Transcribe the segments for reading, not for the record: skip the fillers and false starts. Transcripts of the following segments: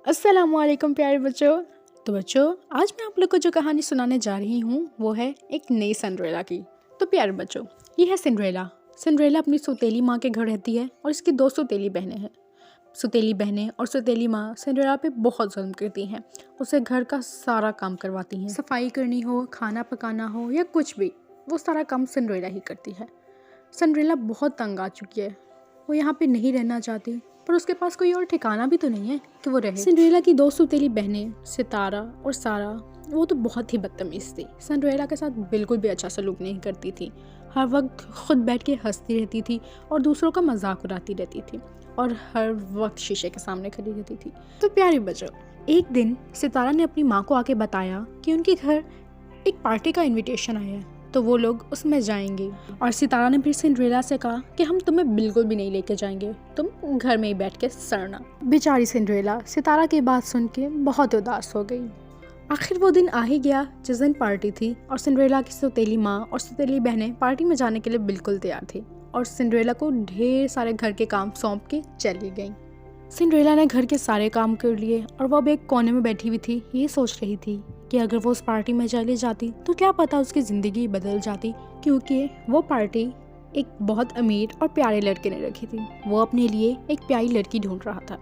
अस्सलामुअलैकुम प्यारे बच्चों। तो बच्चों, आज मैं आप लोग को जो कहानी सुनाने जा रही हूँ वो है एक नई सिंड्रेला की। तो प्यारे बच्चों, ये है सिंड्रेला। सिंड्रेला अपनी सौतेली माँ के घर रहती है और इसकी 2 सौतेली बहनें हैं। सौतेली बहनें और सौतेली माँ सिंड्रेला पे बहुत जुल्म करती हैं। उसे घर का सारा काम करवाती हैं, सफाई करनी हो, खाना पकाना हो या कुछ भी, वो सारा काम सिंड्रेला ही करती है। सिंड्रेला बहुत तंग आ चुकी है। वो यहाँ पे नहीं रहना चाहती, पर उसके पास कोई और ठिकाना भी तो नहीं है कि वो रहे। सिंड्रेला की 2 सौतेली बहनें सितारा और सारा, वो तो बहुत ही बदतमीज थी। सिंड्रेला के साथ बिल्कुल भी अच्छा सलूक नहीं करती थी। हर वक्त खुद बैठ के हंसती रहती थी और दूसरों का मजाक उड़ाती रहती थी और हर वक्त शीशे के सामने खड़ी रहती थी। तो प्यारे बच्चों, एक दिन सितारा ने अपनी माँ को आके बताया कि उनके घर एक पार्टी का इनविटेशन आया है, तो वो लोग उसमें जाएंगे। और सितारा ने फिर सिंड्रेला से कहा कि हम तुम्हें बिल्कुल भी नहीं लेके जाएंगे, तुम घर में ही बैठ के सड़ना। बेचारी सिंड्रेला सितारा की बात सुन के बहुत उदास हो गई। आखिर वो दिन आ ही गया जिस दिन पार्टी थी और सिंड्रेला की सौतेली माँ और सौतेली बहनें पार्टी में जाने के लिए बिल्कुल तैयार थी और सिंड्रेला को ढेर सारे घर के काम सौंप के चली गई। सिंड्रेला ने घर के सारे काम कर लिए और वो अब एक कोने में बैठी हुई थी। ये सोच रही थी कि अगर वो उस पार्टी में चली जाती तो क्या पता उसकी ज़िंदगी बदल जाती, क्योंकि वो पार्टी एक बहुत अमीर और प्यारे लड़के ने रखी थी। वो अपने लिए एक प्यारी लड़की ढूंढ रहा था।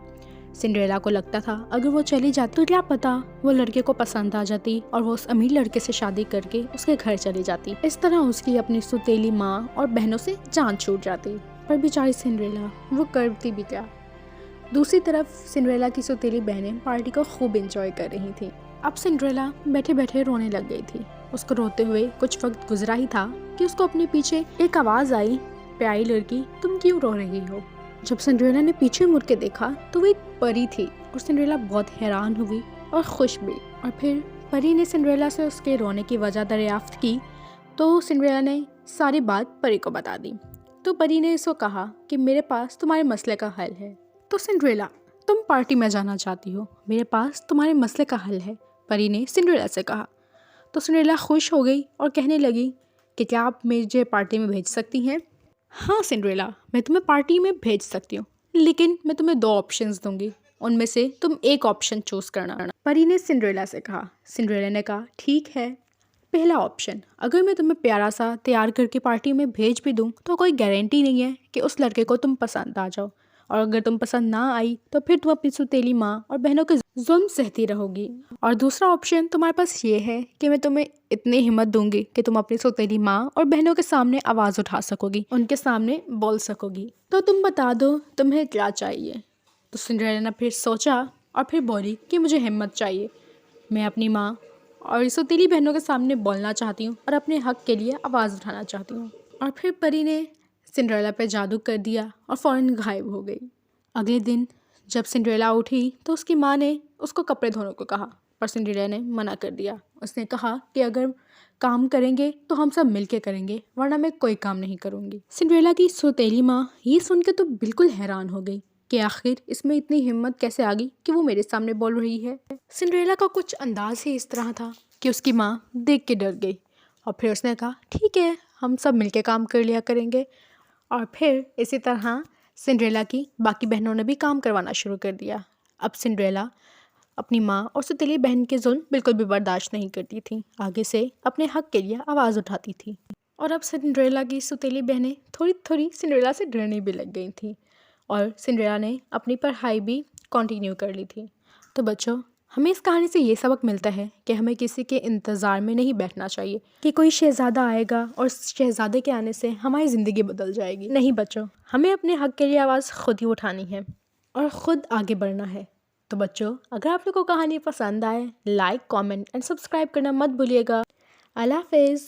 सिंड्रेला को लगता था अगर वो चली जाती तो क्या पता वो लड़के को पसंद आ जाती और वो उस अमीर लड़के से शादी करके उसके घर चली जाती। इस तरह उसकी अपनी सौतेली माँ और बहनों से जान छूट जाती। पर बेचारी सिंड्रेला, वो करती भी क्या। दूसरी तरफ सिंड्रेला की सौतेली बहनें पार्टी को खूब एंजॉय कर रही थी। अब सिंड्रेला बैठे बैठे रोने लग गई थी। उसको रोते हुए कुछ वक्त गुजरा ही था कि उसको अपने पीछे एक आवाज़ आई, प्यारी लड़की तुम क्यों रो रही हो। जब सिंड्रेला ने पीछे मुड़ के देखा तो वो एक परी थी और सिंड्रेला बहुत हैरान हुई और खुश भी। और फिर परी ने सिंड्रेला से उसके रोने की वजह दरियाफ्त की तो सिंड्रेला ने सारी बात परी को बता दी। तो परी ने इसको कहा कि मेरे पास तुम्हारे मसले का हल है। तो सिंड्रेला, तुम पार्टी में जाना चाहती हो, मेरे पास तुम्हारे मसले का हल है, परी ने सिंड्रेला से कहा। तो सिंड्रेला खुश हो गई और कहने लगी कि क्या आप मुझे पार्टी में भेज सकती हैं। हाँ सिंड्रेला, मैं तुम्हें पार्टी में भेज सकती हूँ, लेकिन मैं तुम्हें 2 ऑप्शंस दूंगी, उनमें से तुम एक ऑप्शन चूज करना, परी ने सिंड्रेला से कहा। सिंड्रेला ने कहा ठीक है। पहला ऑप्शन, अगर मैं तुम्हें प्यारा सा तैयार करके पार्टी में भेज भी दूँ तो कोई गारंटी नहीं है कि उस लड़के को तुम पसंद आ जाओ, और अगर तुम पसंद ना आई तो फिर तुम अपनी सौतेली माँ और बहनों के जुल्म सहती रहोगी। और दूसरा ऑप्शन तुम्हारे पास ये है कि मैं तुम्हें इतनी हिम्मत दूंगी कि तुम अपनी सौतेली माँ और बहनों के सामने आवाज़ उठा सकोगी, उनके सामने बोल सकोगी। तो तुम बता दो तुम्हें क्या चाहिए। तो सिंड्रेला ने फिर सोचा और फिर बोली कि मुझे हिम्मत चाहिए, मैं अपनी माँ और सौतेली बहनों के सामने बोलना चाहती हूँ और अपने हक के लिए आवाज़ उठाना चाहती हूँ। और फिर परी ने सिंड्रेला पे जादू कर दिया और फ़ौरन गायब हो गई। अगले दिन जब सिंड्रेला उठी तो उसकी माँ ने उसको कपड़े धोने को कहा, पर सिंड्रेला ने मना कर दिया। उसने कहा कि अगर काम करेंगे तो हम सब मिलके करेंगे, वरना मैं कोई काम नहीं करूँगी। सिंड्रेला की सौतेली माँ ये सुन के तो बिल्कुल हैरान हो गई कि आखिर इसमें इतनी हिम्मत कैसे आ गई कि वो मेरे सामने बोल रही है। सिंड्रेला का कुछ अंदाज ही इस तरह था कि उसकी माँ देख के डर गई और फिर उसने कहा ठीक है, हम सब मिलके काम कर लिया करेंगे। और फिर इसी तरह सिंड्रेला की बाकी बहनों ने भी काम करवाना शुरू कर दिया। अब सिंड्रेला अपनी माँ और सौतेली बहन के जुल्म बिल्कुल भी बर्दाश्त नहीं करती थी, आगे से अपने हक के लिए आवाज़ उठाती थी। और अब सिंड्रेला की सौतेली बहनें थोड़ी थोड़ी सिंड्रेला से डरने भी लग गई थी और सिंड्रेला ने अपनी पढ़ाई भी कंटिन्यू कर ली थी। तो बच्चों, हमें इस कहानी से ये सबक मिलता है कि हमें किसी के इंतज़ार में नहीं बैठना चाहिए कि कोई शहज़ादा आएगा और शहज़ादे के आने से हमारी ज़िंदगी बदल जाएगी। नहीं बच्चों, हमें अपने हक़ के लिए आवाज़ खुद ही उठानी है और ख़ुद आगे बढ़ना है। तो बच्चों, अगर आप लोगों को कहानी पसंद आए, लाइक, कमेंट एंड सब्सक्राइब करना मत भूलिएगा। अल्लाह हाफ़िज़।